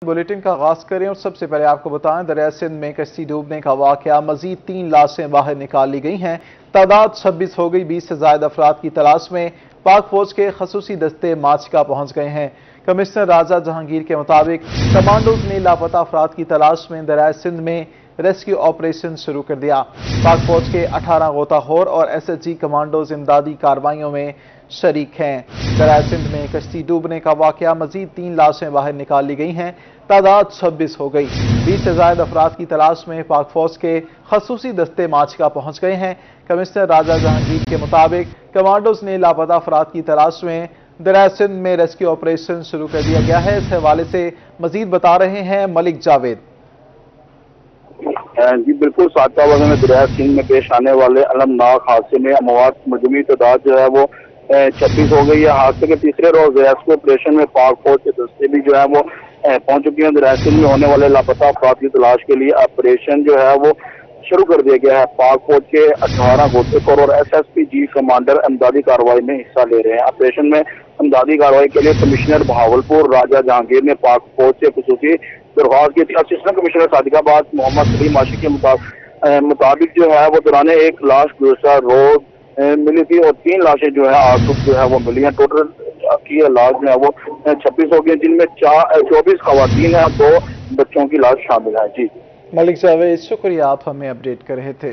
Bulletin का आगाज करें और सबसे पहले आपको बताएं दरिया सिंध में कश्ती डूबने का वाकया, मजीद 3 लाशें बाहर निकाल ली गई हैं। तादाद 26 हो गई। 20 से ज्यादा अफराद की तलाश में पाक फौज के खसूसी दस्ते माचिका पहुंच गए हैं। कमिश्नर राजा जहांगीर के मुताबिक कमांडोज ने लापता अफराद की तलाश में दरिया सिंध में रेस्क्यू ऑपरेशन शुरू कर दिया। पाक फौज के 18 गोताखोर और SHG कमांडोज इमदादी कार्रवाइयों में शरीक हैं। दरिया सिंध में कश्ती डूबने का वाकया, मजीद 3 लाशें बाहर निकाल ली गई हैं। तादाद 26 हो गई। 20 से ज्यादा अफराद की तलाश में पाक फौज के खसूसी दस्ते माचिका पहुंच गए हैं। कमिश्नर राजा जहांगीर के मुताबिक कमांडोज ने लापता अफराद की तलाश में दरिया सिंध में रेस्क्यू ऑपरेशन शुरू कर दिया गया है। इस हवाले से मजीद बता रहे हैं मलिक जावेद। जी बिल्कुल, सादका वजह में दरिया सिंध में पेश आने वाले अलमनाक हादसे में अमवात मजमूई तादाद जो है वो 26 हो गई है। हादसे के तीसरे रोज रेस्क्यू ऑपरेशन में पाक फौज के दस्ते भी जो है वो पहुंच चुकी हैं। दरिया सिंध में होने वाले लापता अफराद की तलाश के लिए ऑपरेशन जो है वो शुरू कर दिया गया है। पाक फौज के 18 गोताखोर और SSPG कमांडर इमदादी कार्रवाई में हिस्सा ले रहे हैं। ऑपरेशन में इमदादी कार्रवाई के लिए कमिश्नर बहावलपुर राजा जहांगीर ने पाक फौज से खुसूसी दरख्वास्त की थी। असिस्टेंट कमिश्नर सादिकाबाद मोहम्मद सलीम आशिक के मुताबिक जो है वो दौरान एक लाश गुज़श्ता रोज मिली थी और 3 लाशें जो है आज सुबह जो है वो मिली हैं। टोटल की लाश जो है वो 26 हो गई, जिनमें 24 खवातीन है और 2 बच्चों की लाश शामिल है। जी मलिक जावेद, शुक्रिया, आप हमें अपडेट कर रहे थे।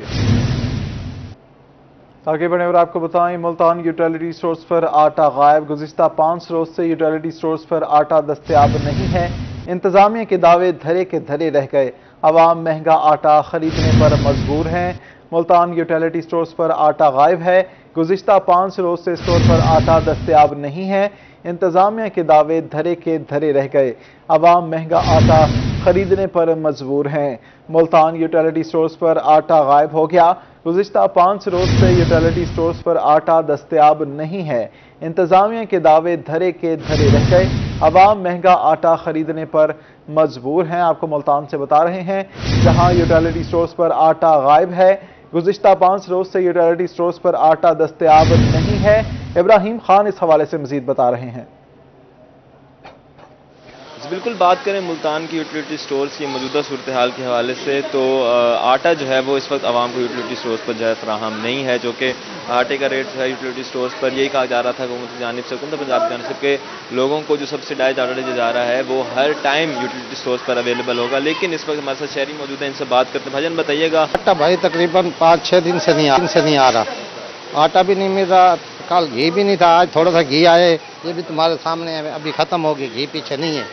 आगे बढ़े और आपको बताएं मुल्तान यूटिलिटी स्टोर्स पर आटा गायब। गुज़िश्ता 5 रोज से यूटिलिटी स्टोर्स पर आटा दस्तयाब नहीं है। इंतजामिया के दावे धरे के धरे रह गए। अवाम महंगा आटा खरीदने पर मजबूर हैं। मुल्तान यूटिलिटी स्टोर्स पर आटा गायब है। गुज़िश्ता 5 रोज से स्टोर पर आटा दस्तयाब नहीं है। इंतजामिया के दावे धरे के धरे रह गए। अवाम महंगा आटा खरीदने पर मजबूर हैं। मुल्तान यूटिलिटी स्टोर्स पर आटा गायब हो गया। गुज़िश्ता 5 रोज से यूटिलिटी स्टोर्स पर आटा दस्तयाब नहीं है। इंतजामिया के दावे धरे के धरे रह गए। अवाम महंगा आटा खरीदने पर मजबूर हैं। आपको मुल्तान से बता रहे हैं जहां यूटिलिटी स्टोर्स पर आटा गायब है। गुज़िश्ता 5 रोज से यूटिलिटी स्टोर्स पर आटा दस्तयाब नहीं है। इब्राहिम खान इस हवाले से मजीद बता रहे हैं। बिल्कुल, बात करें मुल्तान की यूटिलिटी स्टोर्स की मौजूदा सूरत हाल के हवाले से तो आटा जो है वो इस वक्त आवाम को यूटिलिटी स्टोर्स पर जो है फराहम नहीं है, जो कि आटे का रेट है यूटिलिटी स्टोर्स पर यही कहा जा रहा था हुकूमत की जानिब से, हुकूमत पंजाब की जानिब के लोगों को जो सब्सिडाइज आटा दिया जा रहा है वो हर टाइम यूटिलिटी स्टोर्स पर अवेलेबल होगा। लेकिन इस वक्त हमारे साथ शहरी मौजूद है, इनसे बात करते हैं। भाईजान बताइएगा। आटा भाई तकरीबन 5-6 दिन से नहीं आ रहा। आटा भी नहीं मिल रहा, कल घी भी नहीं था, आज थोड़ा सा घी आए, ये भी तुम्हारे सामने है, अभी खत्म हो गई, घी पीछे नहीं है,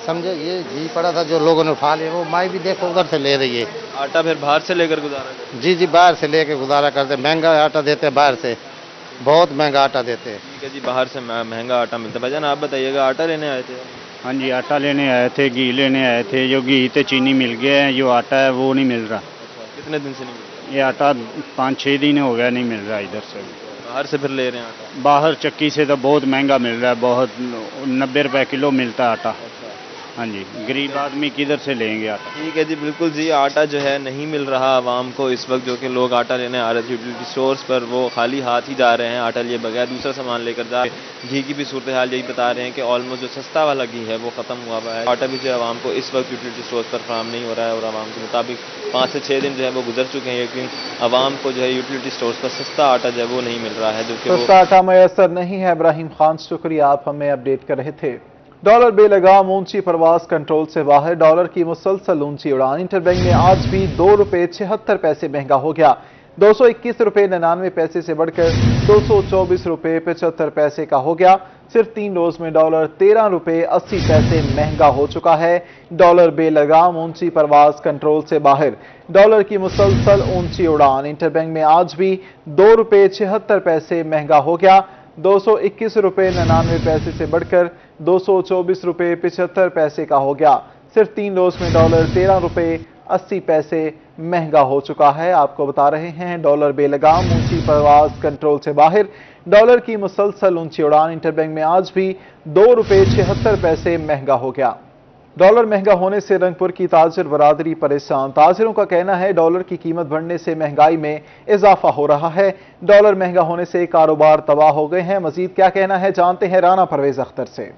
समझे। ये घी पड़ा था जो लोगों ने उठा लिया, वो माई भी देखो उधर से ले रही है। आटा फिर बाहर से लेकर गुजारा करते? जी बाहर से लेकर गुजारा करते। महंगा आटा देते हैं बाहर से, बहुत महंगा आटा देते हैं। ठीक है जी, बाहर से महंगा आटा मिलता है। भाईजान आप बताइएगा, आटा लेने आए थे? हाँ जी, आटा लेने आए थे, घी लेने आए थे। जो घी तो चीनी मिल गया है, जो आटा है वो नहीं मिल रहा। कितने दिन से नहीं मिल रहा? ये आटा 5-6 दिन हो गया नहीं मिल रहा इधर से। बाहर से फिर ले रहे हैं आटा? बाहर चक्की से तो बहुत महंगा मिल रहा है, बहुत 90 रुपए किलो मिलता है आटा। हाँ जी, गरीब आदमी किधर से लेंगे आटा। ठीक है जी, बिल्कुल जी, आटा जो है नहीं मिल रहा आवाम को इस वक्त, जो कि लोग आटा लेने आ रहे थे यूटिलिटी स्टोर्स पर, वो खाली हाथ ही जा रहे हैं आटा लिए बगैर, दूसरा सामान लेकर जा। घी की भी सूरत हाल यही बता रहे हैं कि ऑलमोस्ट जो सस्ता वाला घी है वो ख़त्म हुआ हुआ है। आटा भी जो है आवाम को इस वक्त यूटिलिटी स्टोर्स पर फराहम नहीं हो रहा है और आवाम के मुताबिक 5 से 6 दिन जो है वो गुजर चुके हैं, लेकिन आवाम को जो है यूटिलिटी स्टोर्स पर सस्ता आटा जो है वो नहीं मिल रहा है, जो कि सस्ता आटा मैसर नहीं है। इब्राहिम खान, शुक्रिया, आप हमें अपडेट कर रहे थे। डॉलर बेलगाम ऊंची परवाज कंट्रोल से बाहर। डॉलर की मुसलसल ऊंची उड़ान। इंटरबैंक में आज भी 2 रुपये 76 पैसे महंगा हो गया। 221 रुपये 99 पैसे से बढ़कर 224 रुपये 75 पैसे का हो गया। सिर्फ 3 रोज में डॉलर 13 रुपये 80 पैसे महंगा हो चुका है। डॉलर बेलगाम ऊंची परवाज कंट्रोल से बाहर। डॉलर की मुसलसल ऊंची उड़ान। इंटरबैंक में आज भी 2 रुपये 76 पैसे महंगा हो गया। 221 रुपये 99 पैसे से बढ़कर 224 रुपये 75 पैसे का हो गया। सिर्फ 3 रोज में डॉलर 13 रुपये 80 पैसे महंगा हो चुका है। आपको बता रहे हैं डॉलर बेलगाम ऊंची परवाज कंट्रोल से बाहर। डॉलर की मुसलसल ऊंची उड़ान। इंटरबैंक में आज भी 2 रुपये 76 पैसे महंगा हो गया। डॉलर महंगा होने से रंगपुर की ताजिर बरादरी परेशान। ताजिरों का कहना है डॉलर की कीमत बढ़ने से महंगाई में इजाफा हो रहा है। डॉलर महंगा होने से कारोबार तबाह हो गए हैं। मजीद क्या कहना है जानते हैं राना परवेज अख्तर से।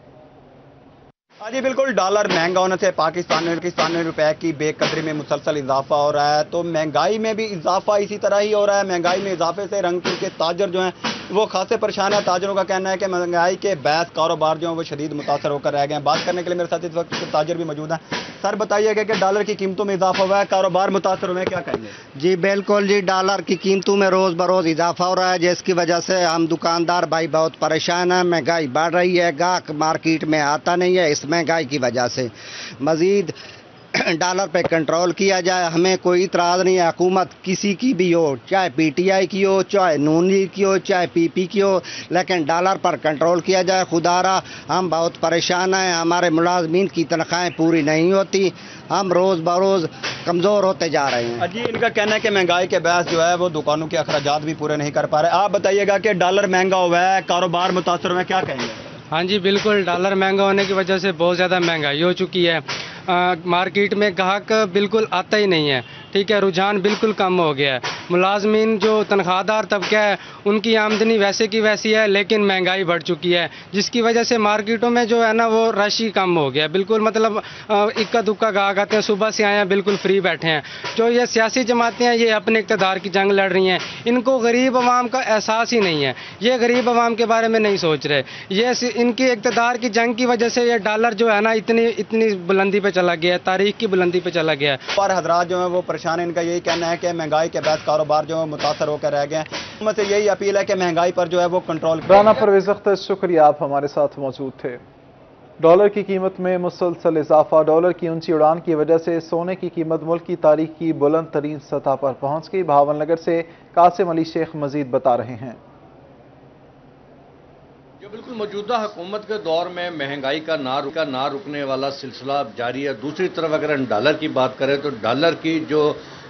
हाँ जी बिल्कुल, डॉलर महंगा होने से पाकिस्तानी रुपए की बेकदरी में मुसलसल इजाफा हो रहा है, तो महंगाई में भी इजाफा इसी तरह ही हो रहा है। महंगाई में इजाफे से रंगपुर के ताजर जो हैं वो खासे परेशान है। ताजरों का कहना है कि महंगाई के बैस कारोबार जो है वो शदीद मुतासर होकर रह गए हैं। बात करने के लिए मेरे साथ इस वक्त ताजर भी मौजूद हैं। सर बताइएगा कि डॉलर की कीमतों में इजाफा हुआ है, कारोबार मुतासर हुए हैं, क्या कहेंगे? जी बिल्कुल जी, डॉलर की कीमतों में रोज़ बरोज़ इजाफा हो रहा है, जिसकी वजह से हम दुकानदार भाई बहुत परेशान हैं। महंगाई बढ़ रही है, गाहक मार्केट में आता नहीं है इस महंगाई की वजह से। मज़ीद डॉलर पे कंट्रोल किया जाए, हमें कोई इतराज़ नहीं है। हुकूमत किसी की भी हो, चाहे पीटीआई की हो, चाहे नून लीग की हो, चाहे पीपी की हो, लेकिन डॉलर पर कंट्रोल किया जाए। खुदारा हम बहुत परेशान हैं, हमारे मुलाजमीन की तनख्वाहें पूरी नहीं होती, हम रोज़ बरोज़ कमज़ोर होते जा रहे हैं। जी इनका कहना है कि महंगाई के बैस जो है वो दुकानों के अखराजात भी पूरे नहीं कर पा रहे। आप बताइएगा कि डॉलर महंगा हुआ है, कारोबार मुतासर हुए हैं, क्या कहेंगे? हाँ जी बिल्कुल, डॉलर महंगा होने की वजह से बहुत ज़्यादा महंगाई हो चुकी है। मार्केट में ग्राहक बिल्कुल आता ही नहीं है, ठीक है, रुझान बिल्कुल कम हो गया है। मुलाजमीन जो तनख्वाहदार तबका है उनकी आमदनी वैसे की वैसी है, लेकिन महंगाई बढ़ चुकी है, जिसकी वजह से मार्केटों में जो है ना वो रश ही कम हो गया। बिल्कुल मतलब इक्का दुक्का ग्राहक आते हैं, सुबह से आए हैं बिल्कुल फ्री बैठे हैं। जो ये सियासी जमातें हैं ये अपने इक़्तिदार की जंग लड़ रही हैं, इनको गरीब आवाम का एहसास ही नहीं है, ये गरीब आवाम के बारे में नहीं सोच रहे। ये इनकी इक़्तिदार की जंग की वजह से ये डॉलर जो है ना इतनी बुलंदी पे चला गया है, तारीख की बुलंदी पे चला गया है। पर हजरात जो है वो परेशान है, इनका यही कहना है कि महंगाई के बाद कारोबार जो है मुतासर होकर रह गए हैं। हुकूमत से यही अपील है कि महंगाई पर जो है वो कंट्रोल। राना परवेज अख्तर, शुक्रिया, आप हमारे साथ मौजूद थे। डॉलर की कीमत में मुसलसल इजाफा। डॉलर की ऊंची उड़ान की वजह से सोने की कीमत मुल्क की तारीख की बुलंद तरीन सतह पर पहुंच गई। भावलनगर से कासिम अली शेख मजीद बता रहे हैं। जो बिल्कुल मौजूदा हुकूमत के दौर में महंगाई का ना रुकने वाला सिलसिला जारी है। दूसरी तरफ अगर हम डॉलर की बात करें तो डॉलर की जो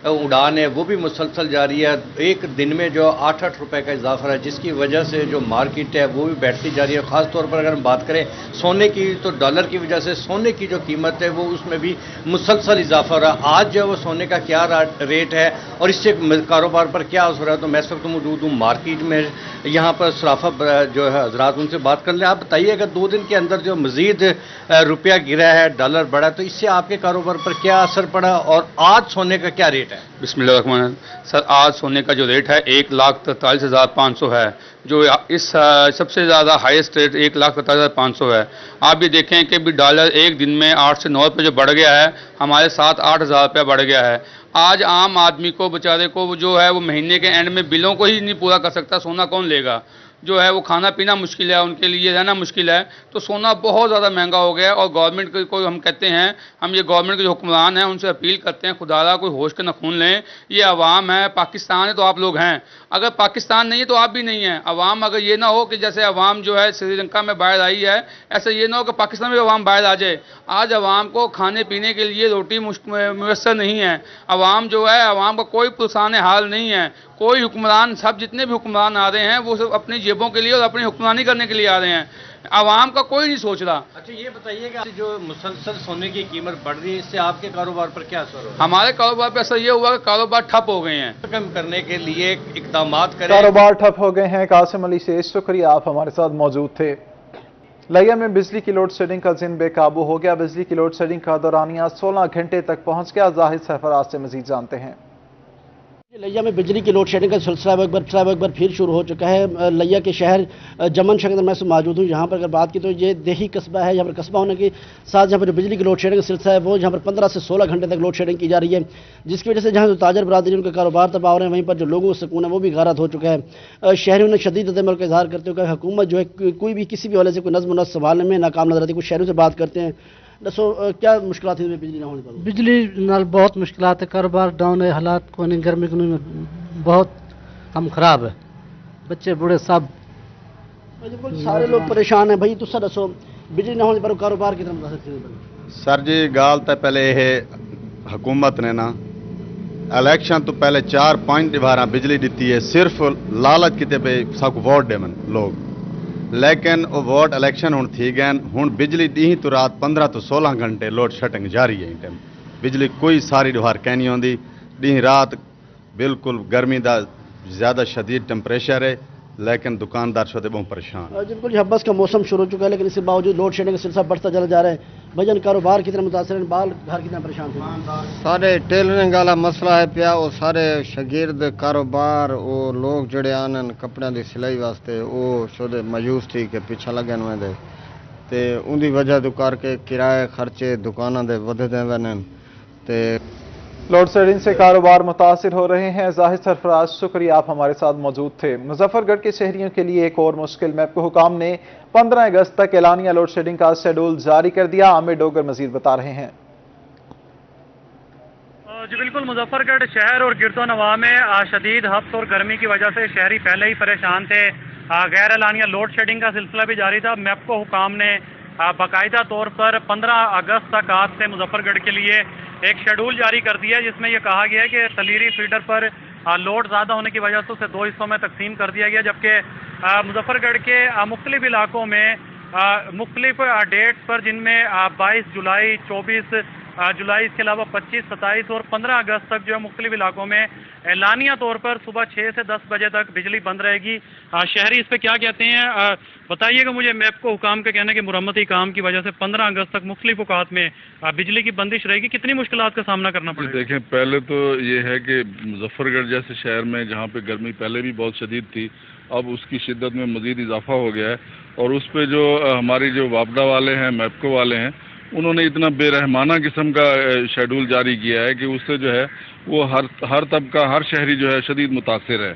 उड़ान है वो भी मुसलसल जारी है। एक दिन में जो 8-8 रुपए का इजाफा है, जिसकी वजह से जो मार्केट है वो भी बढ़ती जा रही है। ख़ास तौर पर अगर हम बात करें सोने की, तो डॉलर की वजह से सोने की जो कीमत है वो उसमें भी मुसलसल इजाफा हो रहा है। आज जो वो सोने का क्या रेट है और इससे कारोबार पर क्या असर है, तो मैं इस वक्त मौजूद हूँ मार्केट में। यहाँ पर सराफा जो है हजरात, उनसे बात कर लें। आप बताइए, अगर 2 दिन के अंदर जो मजीद रुपया गिरा है, डॉलर बढ़ा, तो इससे आपके कारोबार पर क्या असर पड़ा और आज सोने का क्या रेट है? बिस्मिल्लाह सर, आज सोने का जो रेट है 1,43,500 है, जो इस सबसे ज़्यादा हाईएस्ट रेट 1,43,500 है। आप भी देखें कि भी डॉलर एक दिन में 8 से 9 रुपये जो बढ़ गया है, हमारे 7-8 हज़ार रुपया बढ़ गया है। आज आम आदमी को बेचारे को जो है वो महीने के एंड में बिलों को ही नहीं पूरा कर सकता, सोना कौन लेगा? जो है वो खाना पीना मुश्किल है, उनके लिए रहना मुश्किल है। तो सोना बहुत ज़्यादा महंगा हो गया है। और गवर्नमेंट को हम कहते हैं, हम ये गवर्नमेंट के जो हुक्मरान हैं उनसे अपील करते हैं, खुदारा कोई होश के न खून लें। ये अवाम है, पाकिस्तान है तो आप लोग हैं, अगर पाकिस्तान नहीं है तो आप भी नहीं हैं। अवाम अगर ये ना हो कि जैसे अवाम जो है श्रीलंका में बाहर आई है, ऐसा ये ना हो कि पाकिस्तान में अवाम बाहर आ जाए। आज अवाम को खाने पीने के लिए रोटी मुयस्सर नहीं है। अवाम जो है, अवाम का कोई पुरसान हाल नहीं है। कोई हुक्मरान, सब जितने भी हुक्मरान आ रहे हैं वो सब अपनी जेबों के लिए और अपनी हुक्मरानी करने के लिए आ रहे हैं। आवाम का कोई नहीं सोच रहा। अच्छा ये बताइए कि जो मुसलसल सोने की कीमत बढ़ रही है, इससे आपके कारोबार पर क्या असर होगा? हमारे कारोबार पर असर ये हुआ कि कारोबार ठप हो गए हैं। कम करने के लिए इकदाम करें। कारोबार ठप हो गए हैं। कासिम अली से शुक्रिया, आप हमारे साथ मौजूद थे। लिया में बिजली की लोड शेडिंग का जिन बेकाबू हो गया। बिजली की लोड शेडिंग का दौरानिया 16 घंटे तक पहुंच गया। जाहिद सरफराज से मजीद जानते हैं। लिया में बिजली की लोड शेडिंग का सिलसिला एक बार फिर शुरू हो चुका है। लिया के शहर जमन शहर में मैं मौजूद हूँ। यहाँ पर अगर बात की तो ये देही कस्बा है। यहाँ पर कस्बा होने के साथ जहाँ पर बिजली की लोड शेडिंग का सिलसिला है वो यहाँ पर 15 से 16 घंटे तक लोड शेडिंग की जा रही है, जिसकी वजह से जहाँ जो ताजर बरादरी उनका कारोबार तबाह हो रहे हैं, वहीं पर जो लोगों को सुकून है वो भी गारत हो चुका है। शहरियों ने शदीद अदम का इजहार करते हुए हुकूमत जो है कोई भी किसी भी हवाले से कोई नज़्म नस्क संभालने में नाकाम नजर आती है। कुछ शहरों से बात करते हैं। दसो क्या मुश्किलात है बिजली ना होने पर? बिजली नाल बहुत मुश्किलात है, कारोबार डाउन है, हालात को नहीं, गर्मी को नहीं, बहुत हम खराब है, बच्चे बूढ़े सब सारे लोग परेशान हैं भाई। तुसा दसो बिजली ना होने पर कारोबार की तरफ सकते हैं? सर जी गाल तो पहले ये हुकूमत ने ना इलेक्शन तो पहले 4-5 बार बिजली दी है, सिर्फ लालच किते पे सब वोट देवन लोग, लेकिन वो वोट इलेक्शन हूँ थी गए। हूँ बिजली दी तो रात 15 तो 16 घंटे लोड शेडिंग जारी है। टाइम बिजली कोई सारी दुहार कह नहीं आती। दी रात बिल्कुल गर्मी का ज़्यादा शदीद टैंपरेचर है, लेकिन दुकानदार शोधे बहुत परेशान। बिल्कुल जी, हब्बस का मौसम शुरू हो चुका है, लेकिन इसके बावजूद लोड शेडिंग का सिलसिला बढ़ता चला जा रहा है। भजन कारोबार कितना मुतासर है, बाल घर कितना परेशान थे? सारे टेलरिंग वाला मसला है पिया, वो सारे शागिर्द कारोबार वो लोग जड़े आनन कपड़े की सिलाई वास्ते वो शोधे मायूस थी कि पीछा लगन वे ते उनकी वजह तो करके किराए खर्चे दुकानों के वधदे वन ते लोड शेडिंग से कारोबार मुतासिर हो रहे हैं। जाहिद सरफराज, शुक्रिया आप हमारे साथ मौजूद थे। मुजफ्फरगढ़ के शहरियों के लिए एक और मुश्किल। मैपको हुकाम ने 15 अगस्त तक एलानिया लोड शेडिंग का शेड्यूल जारी कर दिया। आमिर डोगर मजीद बता रहे हैं। जी बिल्कुल, मुजफ्फरगढ़ शहर और गिरदो नवाह में शदीद हब्स और गर्मी की वजह से शहरी पहले ही परेशान थे। गैर एलानिया लोड शेडिंग का सिलसिला भी जारी था। मैपको हुकाम ने बाकायदा तौर पर 15 अगस्त तक आज से मुजफ्फरगढ़ के लिए एक शेड्यूल जारी कर दिया है, जिसमें यह कहा गया है कि तलीरी फीडर पर लोड ज़्यादा होने की वजह से उसे 2 हिस्सों में तकसीम कर दिया गया, जबकि मुजफ्फरगढ़ के मुख्तलिफ इलाकों में मुख्तलिफ डेट्स पर, जिनमें 22 जुलाई, 24 जुलाई, इसके अलावा 25, 27 और 15 अगस्त तक जो है मुख्तलिफ इलाकों में एलानिया तौर पर सुबह 6 से 10 बजे तक बिजली बंद रहेगी। शहरी इस पर क्या कहते हैं बताइएगा मुझे। मैपको हुकाम का कहना है कि मुरम्मती काम की वजह से 15 अगस्त तक मुख्तलिफ औकात में बिजली की बंदिश रहेगी। कितनी मुश्किलात का सामना करना पड़ेगा? देखें, पहले तो ये है कि मुजफ्फरगढ़ जैसे शहर में जहाँ पे गर्मी पहले भी बहुत शदीद थी, अब उसकी शिद्दत में मज़ीद इजाफा हो गया है। और उस पर जो हमारी जो वापडा वाले हैं, मैपको वाले हैं, उन्होंने इतना बेरहमाना किस्म का शेड्यूल जारी किया है कि उससे जो है वो हर तबका, हर शहरी जो है शदीद मुतासिर है।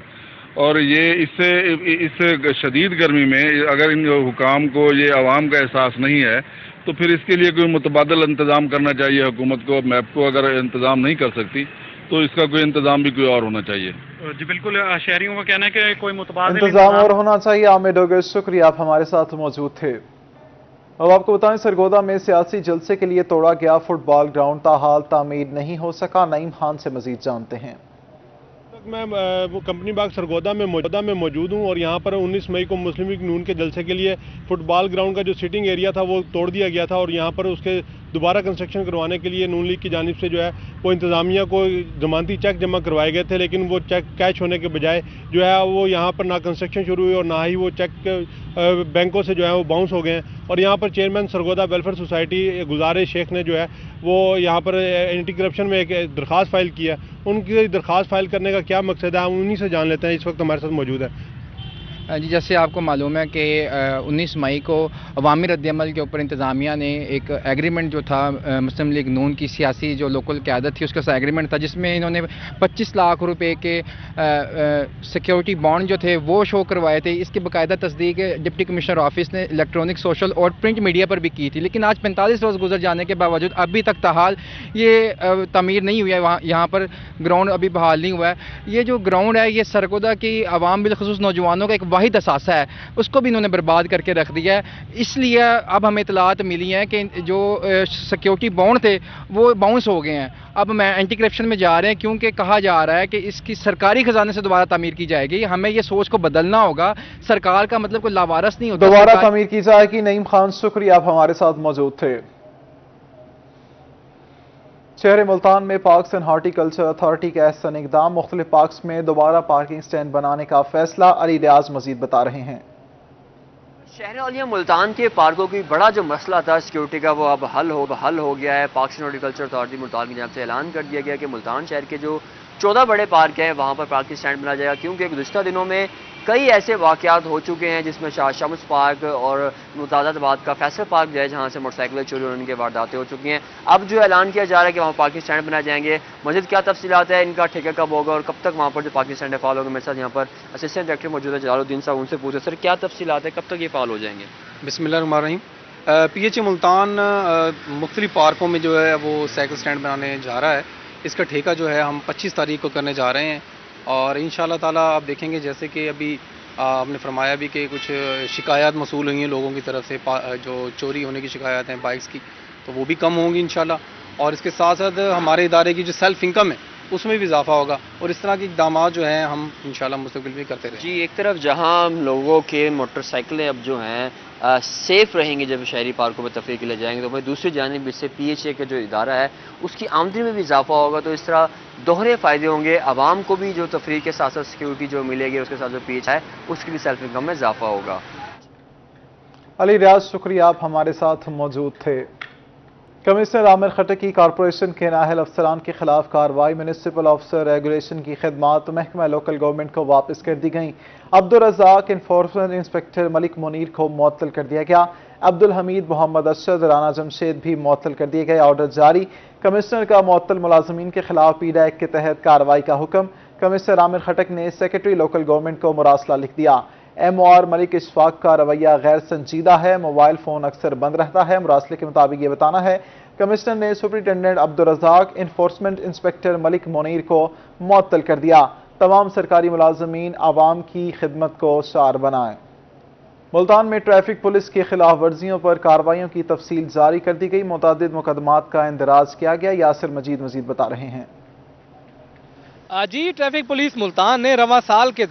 और ये इससे शदीद गर्मी में अगर इन हुकाम को ये आवाम का एहसास नहीं है तो फिर इसके लिए कोई मुतबादल इंतज़ाम करना चाहिए हुकूमत को। मैपको अगर इंतज़ाम नहीं कर सकती तो इसका कोई इंतज़ाम भी कोई और होना चाहिए। जी बिल्कुल, शहरियों का कहना है कि कोई मुतबादल इंतज़ाम और होना चाहिए। आमिर डोगर, शुक्रिया आप हमारे साथ मौजूद थे। अब आपको बताएं, सरगोदा में सियासी जलसे के लिए तोड़ा गया फुटबॉल ग्राउंड ताहाल तामीर नहीं हो सका। नईम खान से मजीद जानते हैं। मैं कंपनी बाग सरगोदा में मौजूद हूं और यहां पर 19 मई को मुस्लिम लीग नून के जलसे के लिए फुटबॉल ग्राउंड का जो सिटिंग एरिया था वो तोड़ दिया गया था और यहां पर उसके दोबारा कंस्ट्रक्शन करवाने के लिए नून लीग की जानिब से जो है वो इंतज़ामिया को ज़मानती चेक जमा करवाए गए थे, लेकिन वो चेक कैश होने के बजाय जो है वो यहाँ पर ना कंस्ट्रक्शन शुरू हुई और ना ही वो चेक बैंकों से जो है वो बाउंस हो गए हैं। और यहाँ पर चेयरमैन सरगोदा वेलफेयर सोसाइटी गुज़ारे शेख ने जो है वो यहाँ पर एंटी करप्शन में एक दरख्वास्त फाइल किया। उनकी दरख्वास्त फाइल करने का क्या मकसद है, हम उन्हीं से जान लेते हैं। इस वक्त हमारे साथ मौजूद है। जी, जैसे आपको मालूम है कि 19 मई को अवामी रद्दअमल के ऊपर इंतज़ामिया ने एक एग्रीमेंट जो था मुस्लिम लीग नून की सियासी जो लोकल क़यादत थी उसके साथ एग्रीमेंट था, जिसमें इन्होंने 25 लाख रुपए के सिक्योरिटी बॉन्ड जो थे वो शो करवाए थे। इसकी बाकायदा तस्दीक डिप्टी कमिश्नर ऑफिस ने इलेक्ट्रॉनिक, सोशल और प्रिंट मीडिया पर भी की थी, लेकिन आज 45 रोज़ गुजर जाने के बावजूद अभी तक ताहाल ये तमीर नहीं हुई है। यहाँ पर ग्राउंड अभी बहाल नहीं हुआ है। ये जो ग्राउंड है ये सरगोदा की आवाम बिलखुसूस नौजवानों का एक वाहिद असासा है, उसको भी इन्होंने बर्बाद करके रख दिया है। इसलिए अब हमें इतलात मिली है कि जो सिक्योरिटी बॉन्ड थे वो बाउंस हो गए हैं। अब मैं एंटी करप्शन में जा रहे हैं क्योंकि कहा जा रहा है कि इसकी सरकारी खजाने से दोबारा तामीर की जाएगी। हमें ये सोच को बदलना होगा। सरकार का मतलब कोई लावारस नहीं होता, दोबारा तामीर की जाएगी। नईम खान, शुक्रिया आप हमारे साथ मौजूद थे। शहर मुल्तान में पार्क्स एंड हॉर्टिकल्चर अथॉरिटी का एहसन इक़दाम। मुख्तलिफ पार्क्स में दोबारा पार्किंग स्टैंड बनाने का फैसला। अली रियाज मजीद बता रहे हैं। शहर औलिया मुल्तान के पार्कों की बड़ा जो मसला था सिक्योरिटी का वो अब हल हो गया है। Parks and horticulture authority Multan की तरफ से ऐलान कर दिया गया कि मुल्तान शहर के जो 14 बड़े पार्क हैं वहाँ पर पार्किंग स्टैंड बनाया जाएगा, क्योंकि गुज़िश्ता दिनों में कई ऐसे वाक़यात हो चुके हैं जिसमें शाह शम्स पार्क और मुतादाबाद का फैसल पार्क जो है जहाँ से मोटरसाइकिलें चोरी होने की वारदातें हो चुकी हैं। अब जो ऐलान किया जा रहा है कि वहाँ पार्किंग स्टैंड बनाए जाएंगे। मज़ीद क्या तफसीलात है, इनका ठेका कब होगा और कब तक वहाँ पर जो पार्किंग स्टैंड है फाल होगा। मेरे साथ यहाँ पर असिस्टेंट डायरेक्टर मौजूद है जलालुद्दीन साहब, उनसे पूछे सर क्या तफसीलात है, कब तक ये फाल हो जाएंगे? बिस्मिल्लाहिर्रहमानिर्रहीम। PHA मुल्तान मुख्तलिफ पार्कों में जो है वो साइकिल स्टैंड बनाने जा रहा है। इसका ठेका जो है हम 25 तारीख को करने जा रहे हैं और इंशाअल्लाह ताला आप देखेंगे जैसे कि अभी आपने फरमाया भी कि कुछ शिकायत मसूल हुई हैं लोगों की तरफ से, जो चोरी होने की शिकायत हैं बाइक्स की, तो वो भी कम होंगी इंशाअल्लाह। और इसके साथ साथ हमारे इदारे की जो सेल्फ इनकम है उसमें भी इजाफा होगा और इस तरह के इक़दाम जो हैं हम इंशाअल्लाह मुस्तक़बिल भी करते रहें। जी, एक तरफ जहां लोगों के मोटरसाइकिलें अब जो हैं سیف رہیں گے جب شہری پارکوں میں تفریح کے لیے جائیں گے، تو بھائی دوسری جانب اس سے PHA کا جو ادارہ ہے اس کی آمدنی میں بھی اضافہ ہوگا، تو اس طرح دوہرے فائدے ہوں گے، عوام کو بھی جو تفریح کے ساتھ ساتھ سیکیورٹی جو ملے گی، اس کے ساتھ جو PHA ہے اس کی بھی سیلف انکم میں اضافہ ہوگا۔ علی ریاض شکریہ، آپ ہمارے ساتھ موجود تھے۔ کمشنر عامر خٹک کی کارپوریشن کے نااہل افسران کے خلاف کارروائی، میونسپل آفیسر ریگولیشن کی خدمات محکمہ لوکل گورنمنٹ کو واپس کر دی گئیں۔ عبدالرزاق انفورسمنٹ انسپکٹر ملک منیر کو معطل کر دیا گیا۔ عبدالحمید محمد ارشد رانا جمشید بھی معطل کر دیے گئے۔ آرڈر جاری، کمشنر کا معطل ملازمین کے خلاف پیڈا ایکٹ کے تحت کارروائی کا حکم۔ کمشنر عامر خٹک نے سیکرٹری لوکل گورنمنٹ کو مراسلہ لکھ دیا۔ MOR ملک اشفاق کا رویہ غیر سنجیدہ ہے، موبائل فون اکثر بند رہتا ہے۔ مراسلے کے مطابق یہ بتانا ہے کمشنر نے سپرنٹینڈنٹ عبدالرزاق، انفورسمنٹ انسپکٹر ملک منیر کو معطل کر دیا۔ تمام سرکاری ملازمین عوام کی خدمت کو شعار بنائیں۔ ملتان میں ٹریفک پولیس کی خلاف ورزیوں پر کارروائیوں کی تفصیل جاری کر دی گئی، متعدد مقدمات کا اندراج کیا گیا۔ یاسر مجید مزید بتا رہے ہیں۔ جی، ٹریفک پولیس ملتان نے رواں سال کے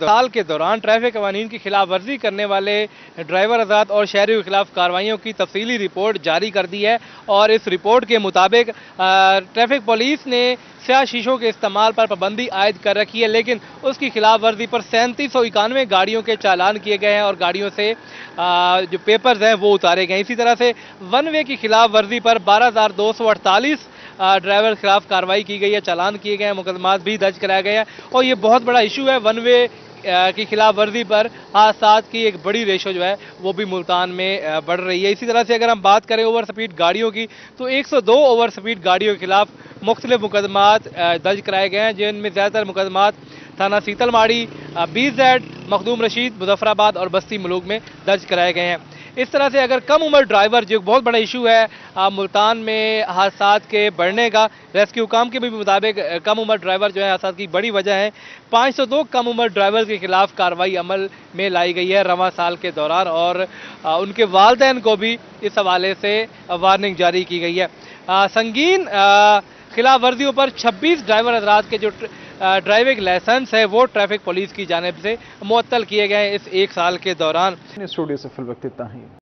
دوران ٹریفک قوانین کی خلاف ورزی کرنے والے ڈرائیور حضرات اور شہریوں کے خلاف کارروائیوں کی تفصیلی رپورٹ جاری کر دی ہے، اور اس رپورٹ کے مطابق ٹریفک پولیس نے سیاہ شیشوں کے استعمال پر پابندی عائد کر رکھی ہے، لیکن اس کی خلاف ورزی پر 3791 گاڑیوں کے چالان کیے گئے ہیں اور گاڑیوں سے جو پیپرز ہیں وہ اتارے گئے۔ اسی طرح سے ون وے کی خلاف ورزی پر 12248 ڈرائیور کے خلاف کارروائی کی گئی ہے، چالان کیے گئے ہیں، مقدمات بھی درج کرایا گیا ہے، اور یہ بہت بڑا ایشو ہے۔ ون وے کی خلاف ورزی پر حادثات کی ایک بڑی ریشو جو ہے وہ بھی ملتان میں بڑھ رہی ہے۔ اسی طرح سے اگر ہم بات کریں اوور سپیڈ گاڑیوں کی، تو 102 اوور سپیڈ گاڑیوں کے خلاف مختلف مقدمات درج کرائے گئے ہیں، جن میں زیادہ تر مقدمات تھانہ سیتل ماڑی، BZ، مخدوم رشید، مظفر آباد اور بستی ملوک میں درج کرائے گئے ہیں۔ اس طرح سے اگر کم عمر ڈرائیور، جو بہت بڑا ایشو ہے ملتان میں حادثات کے بڑھنے کا، ریسکیو حکام کے بھی مطابق کم عمر ڈرائیور جو ہے حادثات کی بڑی وجہ ہے، 502 کم عمر ڈرائیور کے خلاف کارروائی عمل میں لائی گئی ہے رواں سال کے دوران، اور ان کے والدین کو بھی اس حوالے سے وارننگ جاری کی گئی ہے۔ سنگین خلاف ورزیوں پر 26 ڈرائیور حضرات کے جو ڈرائیونگ لائسنس ہے وہ ٹریفک پولیس کی جانب سے معطل کیے گئے ہیں اس ایک سال کے دوران۔ اسٹوڈیو سے فی الوقت اتنا ہی۔